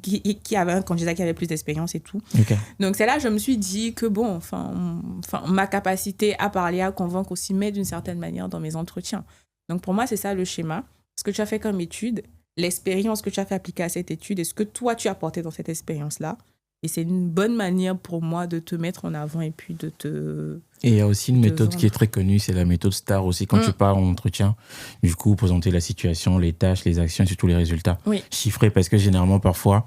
y avait un candidat qui avait plus d'expérience et tout. Okay. Donc, c'est là que je me suis dit que bon, ma capacité à parler, à convaincre aussi m'aide d'une certaine manière dans mes entretiens. Donc, pour moi, c'est ça le schéma. Ce que tu as fait comme étude, l'expérience que tu as fait appliquer à cette étude et ce que toi, tu as apporté dans cette expérience-là. Et c'est une bonne manière pour moi de te mettre en avant et puis de te... Et il y a aussi une méthode qui est très connue, c'est la méthode STAR aussi. Quand tu pars en entretien, du coup, présenter la situation, les tâches, les actions et surtout les résultats chiffrés. Parce que généralement, parfois,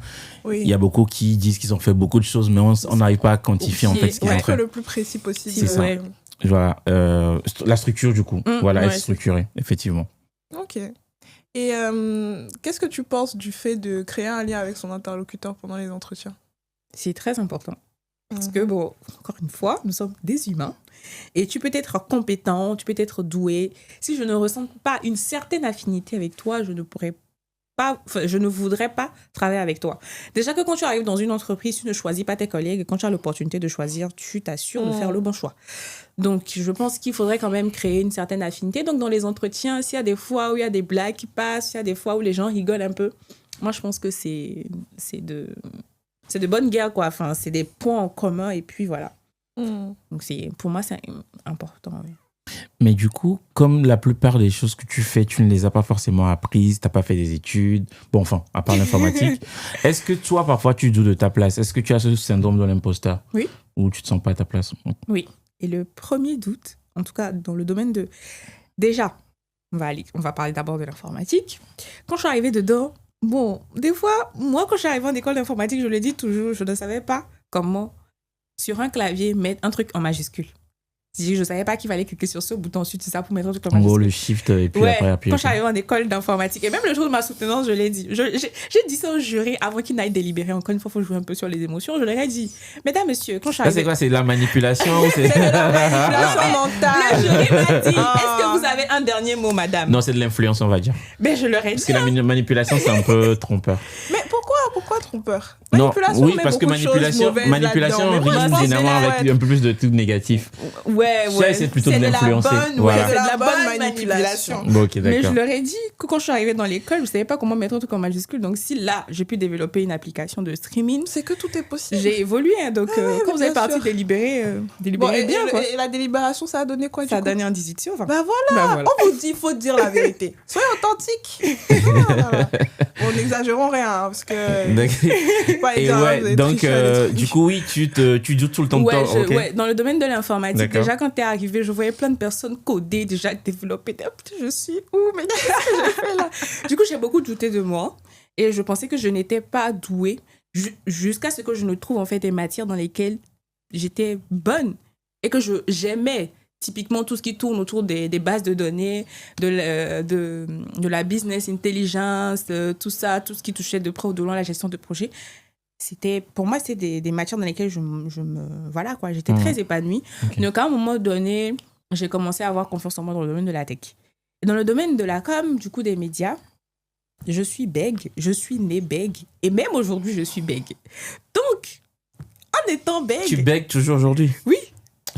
il y a beaucoup qui disent qu'ils ont fait beaucoup de choses, mais on n'arrive pas à quantifier en fait ce qu'ils ont fait. Être le plus précis possible. C'est ça. Voilà, la structure du coup. Voilà, être structuré, effectivement. Ok. Et qu'est-ce que tu penses du fait de créer un lien avec son interlocuteur pendant les entretiens? C'est très important. Parce que, bon, encore une fois, nous sommes des humains. Et tu peux être compétent, tu peux être doué. Si je ne ressens pas une certaine affinité avec toi, je ne voudrais pas travailler avec toi. Déjà que quand tu arrives dans une entreprise, tu ne choisis pas tes collègues. Quand tu as l'opportunité de choisir, tu t'assures de faire le bon choix. Donc, je pense qu'il faudrait quand même créer une certaine affinité. Donc, dans les entretiens, s'il y a des fois où il y a des blagues qui passent, s'il y a des fois où les gens rigolent un peu, moi, je pense que c'est de bonne guerre, quoi. Enfin, c'est des points en commun et puis voilà. Donc, pour moi, c'est important. Oui. Mais du coup, comme la plupart des choses que tu fais, tu ne les as pas forcément apprises, tu n'as pas fait des études, bon, enfin, à part l'informatique, est-ce que toi, parfois, tu doutes de ta place? Est-ce que tu as ce syndrome de l'imposteur? Oui. Ou tu ne te sens pas à ta place? Oui. Et le premier doute, en tout cas dans le domaine de... Déjà, on va parler d'abord de l'informatique. Quand je suis arrivée dedans, bon, des fois, moi, quand je suis arrivée en école d'informatique, je le dis toujours, je ne savais pas comment, sur un clavier, mettre un truc en majuscule. Je ne savais pas qu'il fallait cliquer sur ce bouton, ensuite c'est ça pour mettre un truc en majuscule. En gros, le shift et puis après appuyer. Quand je suis arrivée en école d'informatique, et même le jour de ma soutenance, je l'ai dit. J'ai dit ça au jury avant qu'il n'aille délibérer. Encore une fois, il faut jouer un peu sur les émotions. Je leur ai dit, mesdames, messieurs, quand je suis arrivée... Ça, c'est quoi? C'est de la manipulation? C'est de la manipulation mentale. Le jury m'a dit, est-ce que vous avez un dernier mot, madame? Non, c'est de l'influence, on va dire. Ben, je leur ai Parce dit. que la manipulation, c'est un peu trompeur. Mais pourquoi trompeur? Non, oui, parce que manipulation rime généralement avec un peu plus de tout négatif. Ouais. C'est plutôt de l'influencer. Voilà. C'est de la bonne manipulation. Bon, ok, d'accord. Mais je leur ai dit que quand je suis arrivée dans l'école, je ne savais pas comment mettre un truc en majuscule. Donc, si là, j'ai pu développer une application de streaming, c'est que tout est possible. J'ai évolué. Hein, donc, quand vous êtes parti délibérer bien. Quoi. Et la délibération, ça a donné quoi? Ça a donné un 18 sur 20. Bah voilà. On vous dit, il faut dire la vérité. Soyez authentique. Bon, n'exagérons rien, hein, parce que... Et ouais, donc, du coup, oui, tu doutes tout le temps de toi. Ouais, dans le domaine de l'informatique, déjà, quand t'es arrivé, je voyais plein de personnes coder, déjà développer. Je suis où? Mais qu'est-ce que j'ai fait là? Du coup, j'ai beaucoup douté de moi et je pensais que je n'étais pas douée jusqu'à ce que je ne trouve en fait des matières dans lesquelles j'étais bonne et que j'aimais. Typiquement, tout ce qui tourne autour des bases de données, de la business intelligence, tout ça, tout ce qui touchait de près ou de loin la gestion de projet. Pour moi, c'est des matières dans lesquelles voilà, quoi, j'étais très épanouie. Okay. Donc, à un moment donné, j'ai commencé à avoir confiance en moi dans le domaine de la tech. Et dans le domaine de la com, du coup, des médias, je suis bègue, je suis née bègue, et même aujourd'hui, je suis bègue. Donc, en étant bègue... Tu bègues toujours aujourd'hui? Oui.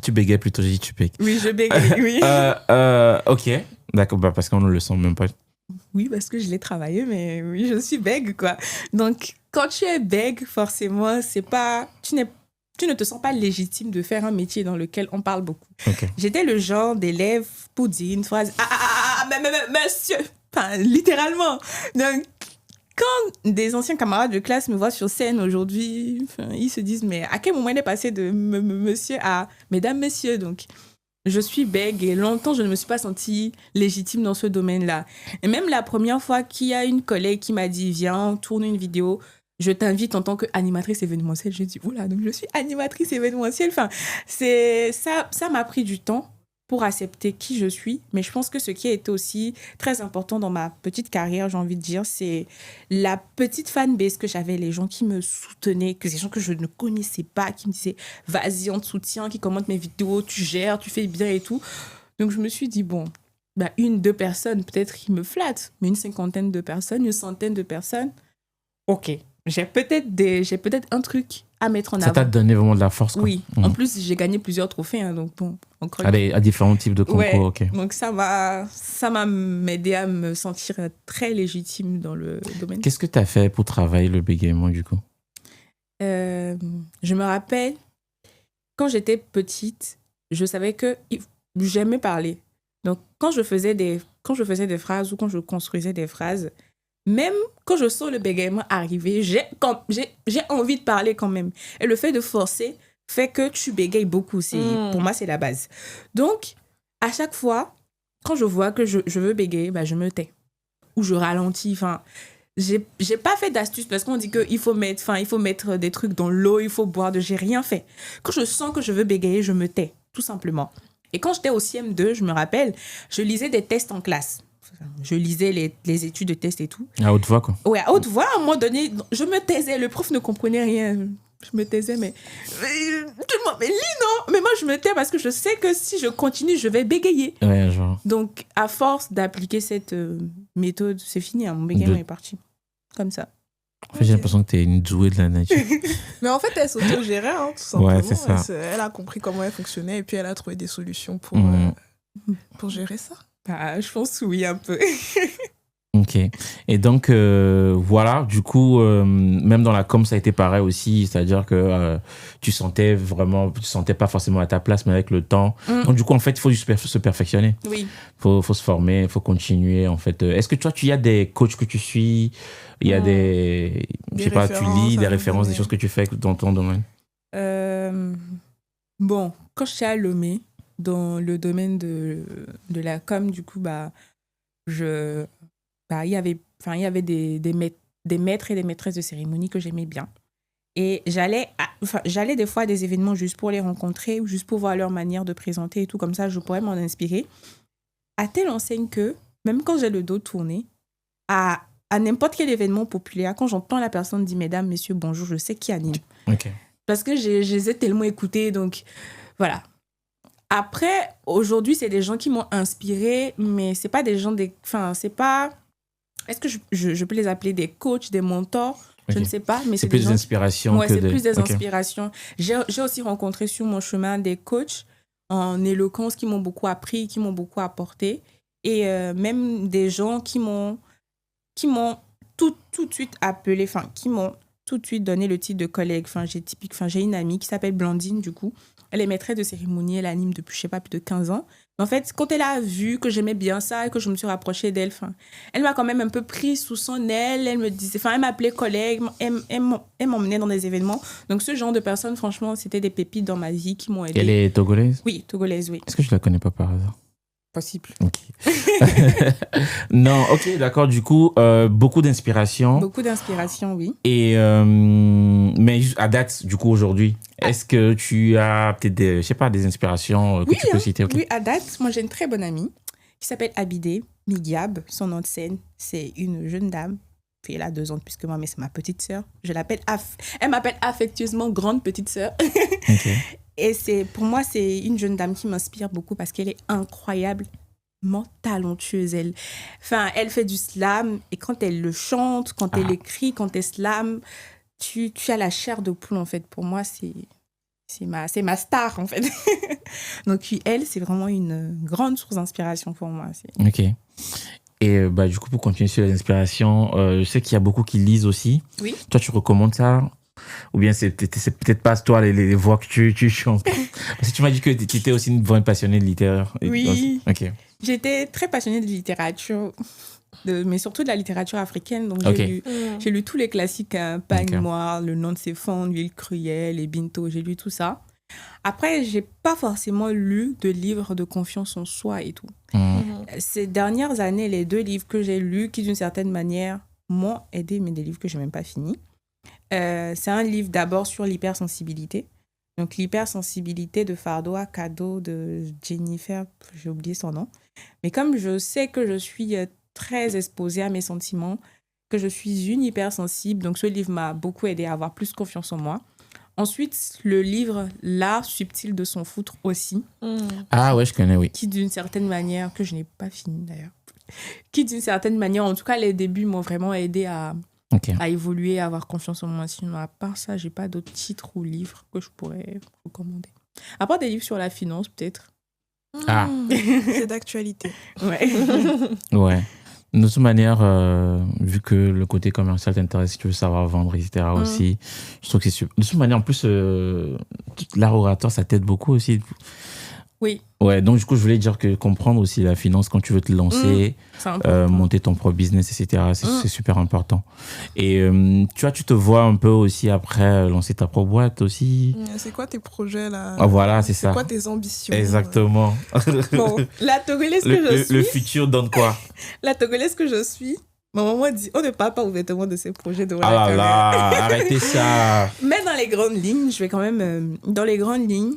Tu bégayes plutôt, j'ai dit tu bègues. Oui, je bégaye, oui. Ok, d'accord, parce qu'on ne le sent même pas. Oui, parce que je l'ai travaillé, mais oui, je suis bègue, quoi. Donc, quand tu es bègue, forcément, c'est pas... Tu ne te sens pas légitime de faire un métier dans lequel on parle beaucoup. Okay. J'étais le genre d'élève pour dire une phrase... monsieur... Enfin, littéralement. Donc, quand des anciens camarades de classe me voient sur scène aujourd'hui, ils se disent, mais à quel moment il est passé de monsieur à mesdames, messieurs? Donc, je suis bègue et longtemps, je ne me suis pas sentie légitime dans ce domaine-là. Et même la première fois qu'il y a une collègue qui m'a dit, viens, tourne une vidéo, je t'invite en tant qu'animatrice événementielle. J'ai dit, oula, donc je suis animatrice événementielle. Enfin, ça m'a pris du temps pour accepter qui je suis. Mais je pense que ce qui a été aussi très important dans ma petite carrière, j'ai envie de dire, c'est la petite fanbase que j'avais, les gens qui me soutenaient, que ces gens que je ne connaissais pas, qui me disaient « Vas-y, on te soutient, qui commentent mes vidéos, tu gères, tu fais bien et tout. » Donc, je me suis dit, bon, une, deux personnes, peut-être qui me flattent, mais une cinquantaine de personnes, une centaine de personnes, ok, j'ai peut-être un truc à mettre en avant. Ça t'a donné vraiment de la force, quoi. Oui. En plus, j'ai gagné plusieurs trophées. Hein, donc bon, encore à différents types de concours, ouais. ok. Donc ça m'a aidé à me sentir très légitime dans le domaine. Qu'est-ce que tu as fait pour travailler le bégaiement, du coup? Je me rappelle, quand j'étais petite, je savais que j'aimais parler. Donc, quand je faisais des phrases ou quand je construisais des phrases, même quand je sens le bégaiement arriver, j'ai envie de parler quand même. Et le fait de forcer fait que tu bégayes beaucoup. Pour moi, c'est la base. Donc, à chaque fois, quand je vois que je veux bégayer, je me tais. Ou je ralentis. Enfin, j'ai pas fait d'astuce parce qu'on dit qu'il faut mettre des trucs dans l'eau, il faut boire j'ai rien fait. Quand je sens que je veux bégayer, je me tais, tout simplement. Et quand j'étais au CM2, je me rappelle, je lisais des tests en classe. Je lisais les études de tests et tout. À haute voix, quoi. Ouais, à haute voix, à un moment donné, je me taisais. Le prof ne comprenait rien. Je me taisais, mais tout le monde, mais lis, non? Mais moi, je me tais parce que je sais que si je continue, je vais bégayer. Ouais, genre. Donc, à force d'appliquer cette méthode, c'est fini, hein, mon bégaiement est parti. Comme ça. En fait, j'ai l'impression que t'es une douée de la nature. Mais en fait, elle s'autogérait, hein, tout simplement. Ouais, c'est ça. Elle a compris comment elle fonctionnait et puis elle a trouvé des solutions pour gérer ça. Bah, je pense oui, un peu. Ok. Et donc, voilà, du coup, même dans la com, ça a été pareil aussi. C'est-à-dire que tu sentais pas forcément à ta place, mais avec le temps. Donc, du coup, en fait, il faut se perfectionner. Oui. Faut se former, il faut continuer, en fait. Est-ce que toi, tu as des coachs que tu suis? Il y a je sais pas, tu lis des références, des choses que tu fais dans ton domaine? Bon, quand j'étais à Lomé, dans le domaine de la com, du coup, il y avait des maîtres et des maîtresses de cérémonie que j'aimais bien. Et j'allais des fois à des événements juste pour les rencontrer ou juste pour voir leur manière de présenter et tout. Comme ça, je pourrais m'en inspirer. À telle enseigne que, même quand j'ai le dos tourné, à n'importe quel événement populaire, quand j'entends la personne dire « Mesdames, messieurs, bonjour », je sais qui anime. Okay. Parce que je les ai tellement écoutés, donc voilà. Après, aujourd'hui, c'est des gens qui m'ont inspirée, mais c'est pas des gens... c'est pas... Est-ce que je peux les appeler des coachs, des mentors? Okay. Je ne sais pas, mais c'est plus des inspirations. Ouais, c'est plus des inspirations. J'ai aussi rencontré sur mon chemin des coachs en éloquence qui m'ont beaucoup appris, qui m'ont beaucoup apporté. Et même des gens qui m'ont tout de suite appelé, qui m'ont tout de suite donné le titre de collègue. J'ai une amie qui s'appelle Blandine, du coup. Elle est maîtresse de cérémonie, elle anime depuis, je sais pas, plus de 15 ans. Mais en fait, quand elle a vu que j'aimais bien ça et que je me suis rapprochée d'elle, elle m'a quand même un peu prise sous son aile. Elle me disait, elle m'appelait collègue, elle m'emmenait dans des événements. Donc, ce genre de personnes, franchement, c'était des pépites dans ma vie qui m'ont aidée. Elle est togolaise? Oui, togolaise, oui. Est-ce que je la connais pas par hasard? Possible. Ok. Non, ok, d'accord. Du coup, beaucoup d'inspiration. Beaucoup d'inspiration, oui. Et mais à date, du coup, aujourd'hui, est-ce que tu as peut-être des inspirations que tu peux citer? Okay. Oui, à date, moi j'ai une très bonne amie qui s'appelle Abidé Migiab. Son nom de scène, c'est une jeune dame. Puis elle a 2 ans de plus que moi, mais c'est ma petite sœur. Elle m'appelle affectueusement grande petite sœur. Okay. Et pour moi, c'est une jeune dame qui m'inspire beaucoup parce qu'elle est incroyablement talentueuse. Elle fait du slam et quand elle le chante, quand elle écrit, quand elle slam, tu as la chair de poule, en fait. Pour moi, c'est ma star, en fait. Donc, elle, c'est vraiment une grande source d'inspiration pour moi. Ok. Et du coup, pour continuer sur les inspirations, je sais qu'il y a beaucoup qui lisent aussi. Oui. Toi, tu recommandes ça? Ou bien c'est peut-être pas toi les voix que tu chantes? Parce que tu m'as dit que tu étais aussi une bonne passionnée de littérature. Oui. Okay. J'étais très passionnée de littérature, mais surtout de la littérature africaine. Donc j'ai lu tous les classiques, Pagne Noir, Le Nom de ses fonds, L'Huile Cruelle, Les Binto, j'ai lu tout ça. Après, j'ai pas forcément lu de livres de confiance en soi et tout. Ces dernières années, les 2 livres que j'ai lus, qui d'une certaine manière m'ont aidé, mais des livres que j'ai même pas finis. C'est un livre d'abord sur l'hypersensibilité. Donc, l'hypersensibilité de Fardoa Kado de Jennifer, j'ai oublié son nom. Mais comme je sais que je suis très exposée à mes sentiments, que je suis une hypersensible, donc ce livre m'a beaucoup aidée à avoir plus confiance en moi. Ensuite, le livre L'art subtil de s'en foutre aussi. Ah ouais, je connais, oui. Qui d'une certaine manière, que je n'ai pas fini d'ailleurs, qui d'une certaine manière, en tout cas les débuts m'ont vraiment aidée à évoluer, à avoir confiance en moi. Sinon, à part ça, j'ai pas d'autres titres ou livres que je pourrais recommander. À part des livres sur la finance, peut-être. C'est d'actualité. Ouais. Ouais. De toute manière, vu que le côté commercial t'intéresse, si tu veux savoir vendre, etc. aussi, je trouve que c'est super. De toute manière, en plus, l'art oratoire, ça t'aide beaucoup aussi. Oui. Ouais, donc du coup, je voulais dire que comprendre aussi la finance quand tu veux te lancer, monter ton propre business, etc., c'est super important. Et tu vois, tu te vois un peu aussi après lancer ta propre boîte aussi. C'est quoi tes projets là? Voilà, c'est ça. C'est quoi tes ambitions? Exactement. Bon, la Togolaise que je suis... Le futur donne quoi? La Togolaise que je suis, ma maman dit, on ne parle pas ouvertement de ses projets de Ah là là, arrêtez ça. Mais dans les grandes lignes, je vais quand même... dans les grandes lignes,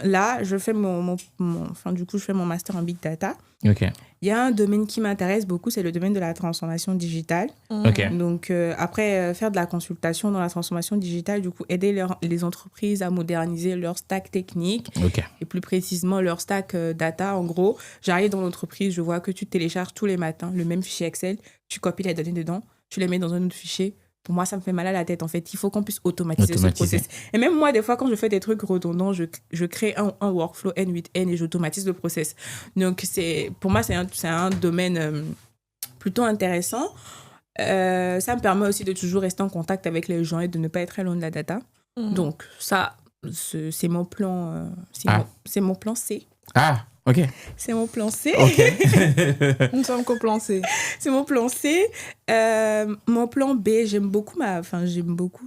là, je fais je fais mon master en Big Data. Ok. Il y a un domaine qui m'intéresse beaucoup, c'est le domaine de la transformation digitale. Ok. Donc, après, faire de la consultation dans la transformation digitale, du coup, aider les entreprises à moderniser leur stack technique et plus précisément leur stack data. En gros, j'arrive dans l'entreprise, je vois que tu télécharges tous les matins le même fichier Excel, tu copies les données dedans, tu les mets dans un autre fichier. Pour moi, ça me fait mal à la tête, en fait. Il faut qu'on puisse automatiser ce process. Et même moi, des fois, quand je fais des trucs redondants, je crée un workflow N8N et j'automatise le process. Donc, pour moi, c'est un domaine plutôt intéressant. Ça me permet aussi de toujours rester en contact avec les gens et de ne pas être très loin de la data. Donc, ça, c'est mon plan, c'est mon plan C. Ah, ok. C'est mon plan C. Ok. Nous sommes qu'au plan C. C'est mon plan C. Mon plan B, j'aime beaucoup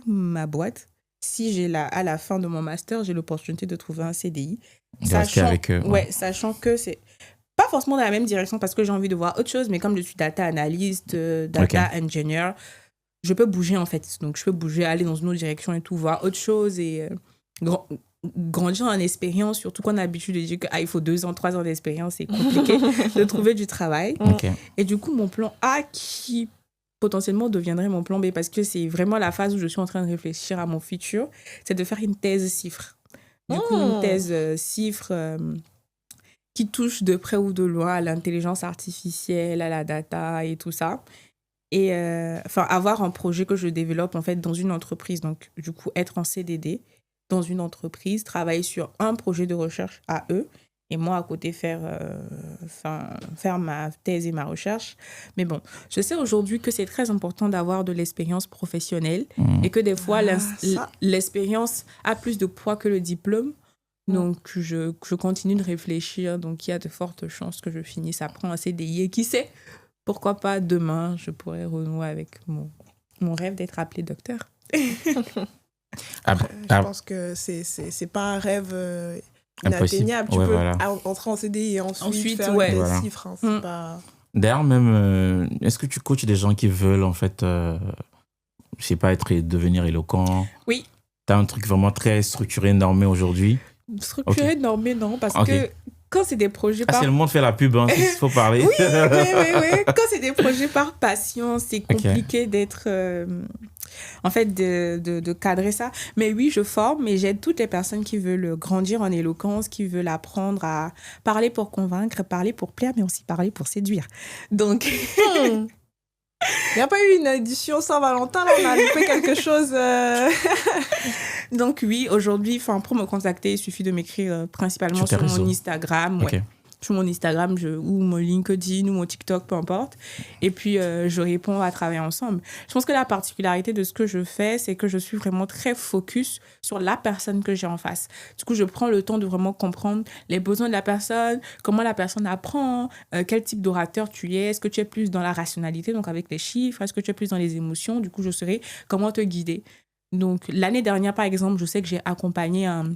ma boîte. Si à la fin de mon master, j'ai l'opportunité de trouver un CDI. Sachant que c'est pas forcément dans la même direction parce que j'ai envie de voir autre chose, mais comme je suis data analyst, data engineer, je peux bouger en fait. Donc, je peux bouger, aller dans une autre direction et tout, voir autre chose et grandir en expérience, surtout qu'on a l'habitude de dire qu'il faut 2 ans, 3 ans d'expérience, c'est compliqué de trouver du travail. Et du coup, mon plan A qui potentiellement deviendrait mon plan B parce que c'est vraiment la phase où je suis en train de réfléchir à mon futur, c'est de faire une thèse CIFRE. Du coup, une thèse CIFRE qui touche de près ou de loin à l'intelligence artificielle, à la data et tout ça. Et avoir un projet que je développe en fait dans une entreprise. Donc, du coup, être en CDD dans une entreprise, travailler sur un projet de recherche à eux, et moi à côté faire ma thèse et ma recherche. Mais bon, je sais aujourd'hui que c'est très important d'avoir de l'expérience professionnelle et que des fois, l'expérience a plus de poids que le diplôme. Donc, je continue de réfléchir. Donc, il y a de fortes chances que je finisse après un CDI. Et qui sait, pourquoi pas demain, je pourrais renouer avec mon rêve d'être appelé docteur. Je pense que c'est pas un rêve inatteignable. Tu peux entrer en CDI et ensuite faire des chiffres. Hein, c'est pas... D'ailleurs, même, est-ce que tu coaches des gens qui veulent, en fait, je sais pas, devenir éloquent? Oui. Tu as un truc vraiment très structuré, normé aujourd'hui? Structuré, normé, non, parce que quand c'est des projets par... c'est le monde fait la pub, hein, il faut parler. Oui. Quand c'est des projets par passion, c'est compliqué d'être... en fait, de cadrer ça. Mais oui, je forme et j'aide toutes les personnes qui veulent grandir en éloquence, qui veulent apprendre à parler pour convaincre, parler pour plaire, mais aussi parler pour séduire. Donc... Il n'y a pas eu une édition Saint-Valentin, là, on a loupé quelque chose. Donc oui, aujourd'hui, pour me contacter, il suffit de m'écrire principalement sur mon Instagram. Okay. Sur mon Instagram ou mon LinkedIn ou mon TikTok, peu importe. Et puis, je réponds à travailler ensemble. Je pense que la particularité de ce que je fais, c'est que je suis vraiment très focus sur la personne que j'ai en face. Du coup, je prends le temps de vraiment comprendre les besoins de la personne, comment la personne apprend, quel type d'orateur tu es. Est-ce que tu es plus dans la rationalité, donc avec les chiffres? Est-ce que tu es plus dans les émotions? Du coup, je saurai comment te guider. Donc, l'année dernière, par exemple, je sais que j'ai accompagné un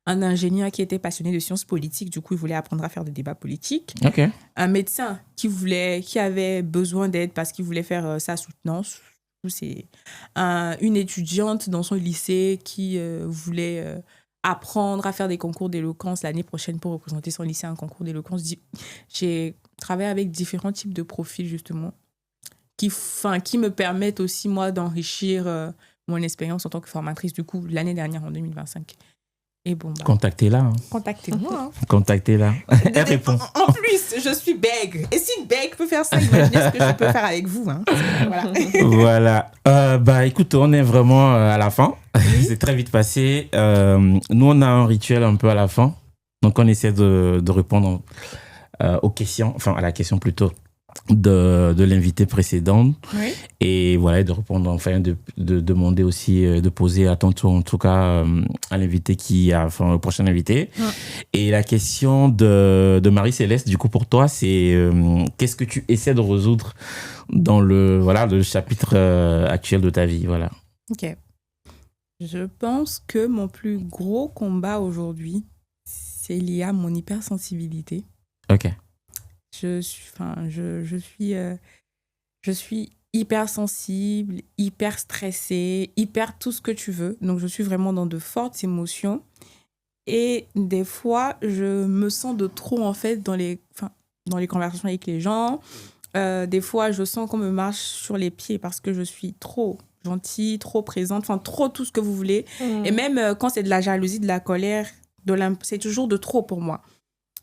ingénieur qui était passionné de sciences politiques, du coup, il voulait apprendre à faire des débats politiques. Un médecin qui avait besoin d'aide parce qu'il voulait faire sa soutenance. C'est une étudiante dans son lycée qui voulait apprendre à faire des concours d'éloquence l'année prochaine pour représenter son lycée à un concours d'éloquence. J'ai travaillé avec différents types de profils, justement, qui me permettent aussi, moi, d'enrichir mon expérience en tant que formatrice, du coup, l'année dernière, en 2025. Et bon, contactez-la. Hein. Contactez-moi. Hein. Contactez-la. Elle répond. En plus, je suis bègue. Et si bègue peut faire ça, imaginez ce que je peux faire avec vous. Hein. Voilà. Écoute, on est vraiment à la fin. Oui. C'est très vite passé. Nous, on a un rituel un peu à la fin. Donc, on essaie de répondre aux questions, enfin, à la question plutôt de l'invité précédente. Oui. Et voilà, de répondre, enfin, de demander aussi, de poser à ton tour, en tout cas, à l'invité le prochain invité. Ouais. Et la question de Marie-Céleste, du coup, pour toi, c'est qu'est-ce que tu essaies de résoudre dans le chapitre actuel de ta vie, voilà. Ok. Je pense que mon plus gros combat aujourd'hui, c'est lié à mon hypersensibilité. Ok. Je suis hyper sensible, hyper stressée, hyper tout ce que tu veux. Donc, je suis vraiment dans de fortes émotions. Et des fois, je me sens de trop, en fait, dans les conversations avec les gens. Des fois, je sens qu'on me marche sur les pieds parce que je suis trop gentille, trop présente, enfin, trop tout ce que vous voulez. Et même quand c'est de la jalousie, de la colère, c'est toujours de trop pour moi.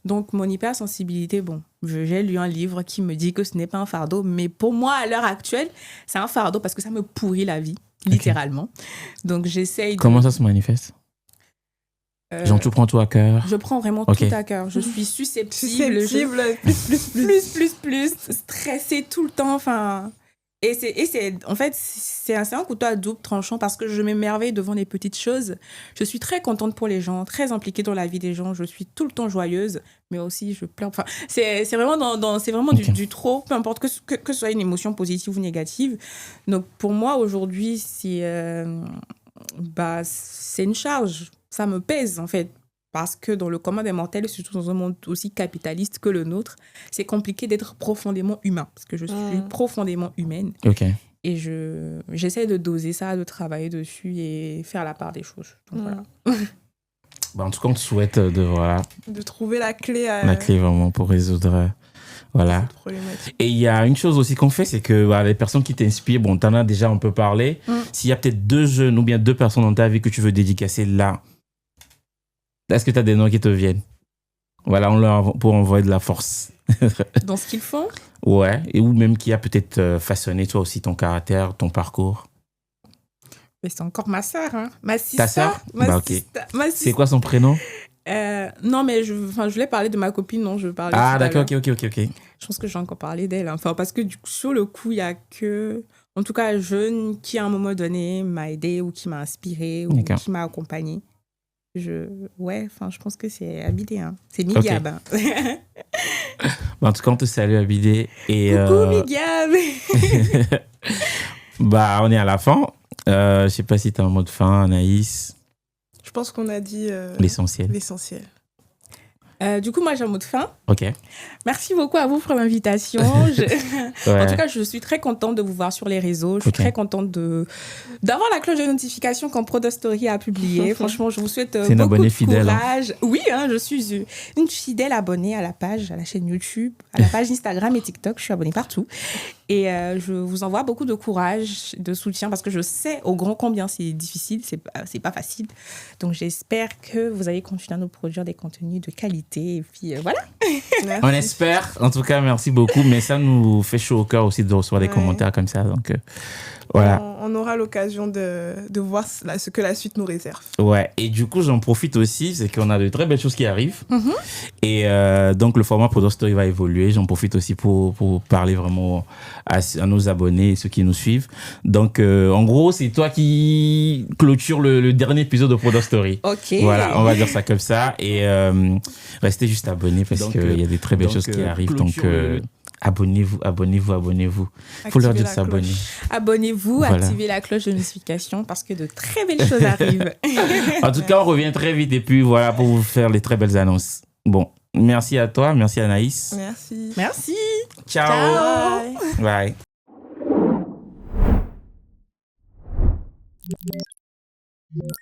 Donc, mon hypersensibilité, bon, j'ai lu un livre qui me dit que ce n'est pas un fardeau, mais pour moi, à l'heure actuelle, c'est un fardeau parce que ça me pourrit la vie, littéralement. Donc, j'essaye de... Comment ça se manifeste? Genre, tu prends tout à cœur? Je prends vraiment tout à cœur. Je suis susceptible. Plus, stressée tout le temps, enfin... En fait, c'est un couteau à double tranchant parce que je m'émerveille devant les petites choses. Je suis très contente pour les gens, très impliquée dans la vie des gens. Je suis tout le temps joyeuse, mais aussi je pleure. Enfin, c'est vraiment du trop, peu importe que ce soit une émotion positive ou négative. Donc, pour moi, aujourd'hui, c'est une charge. Ça me pèse, en fait. Parce que dans le commun des mortels, surtout dans un monde aussi capitaliste que le nôtre, c'est compliqué d'être profondément humain. Parce que je suis profondément humaine. Et j'essaie de doser ça, de travailler dessus et faire la part des choses. Donc, voilà. En tout cas, on te souhaite de trouver la clé. La clé vraiment pour résoudre cette problématique. Et il y a une chose aussi qu'on fait, c'est que les personnes qui t'inspirent, bon, t'en as déjà un peu parlé. S'il y a peut-être 2 jeunes ou bien 2 personnes dans ta vie que tu veux dédicacer là, est-ce que tu as des noms qui te viennent? Voilà, pour envoyer de la force. Dans ce qu'ils font? Ouais, et ou même qui a peut-être façonné toi aussi ton caractère, ton parcours. Mais c'est encore ma sœur, hein. Ma sister. Ta sœur? C'est quoi son prénom? Non, mais je voulais parler de ma copine, non, je parlais. Ah, d'accord, ok. Je pense que j'ai encore parlé d'elle. Enfin, parce que du coup, sur le coup, il n'y a que, en tout cas, un jeune qui, à un moment donné, m'a aidé ou qui m'a inspiré ou qui m'a accompagné. Je pense que c'est Abidé. Hein. C'est Migab. Okay. En tout cas, on te salue, Abidé. Coucou, Migab. On est à la fin. Je sais pas si tu as un mot de fin, Anaïs. Je pense qu'on a dit l'essentiel. Du coup, moi, j'ai un mot de fin. Ok. Merci beaucoup à vous pour l'invitation. En tout cas, je suis très contente de vous voir sur les réseaux. Je suis très contente d'avoir la cloche de notification quand Prodostory a publié. Franchement, je vous souhaite beaucoup de courage. Hein. Oui, je suis une fidèle abonnée à la chaîne YouTube, à la page Instagram et TikTok. Je suis abonnée partout. Et je vous envoie beaucoup de courage, de soutien, parce que je sais au grand combien c'est difficile, c'est pas facile. Donc, j'espère que vous allez continuer à nous produire des contenus de qualité. Et puis, voilà. Merci. On espère. En tout cas, merci beaucoup. Mais ça nous fait chaud au cœur aussi de recevoir des commentaires comme ça. Donc, voilà. On aura l'occasion de voir ce que la suite nous réserve. Ouais. Et du coup, j'en profite aussi. C'est qu'on a de très belles choses qui arrivent. Et donc, le format Prodostory va évoluer. J'en profite aussi pour parler vraiment à nos abonnés et ceux qui nous suivent. Donc, en gros, c'est toi qui clôture le dernier épisode de Prodostory. Ok. Voilà, on va dire ça comme ça. Et restez juste abonnés parce qu'il y a des très belles choses qui arrivent. Donc, abonnez-vous. Il faut leur dire de s'abonner. Abonnez-vous, activez la cloche de notification parce que de très belles choses arrivent. En tout cas, on revient très vite et puis voilà pour vous faire les très belles annonces. Bon, merci à toi, merci Anaïs. Merci. Ciao. Bye. Bye.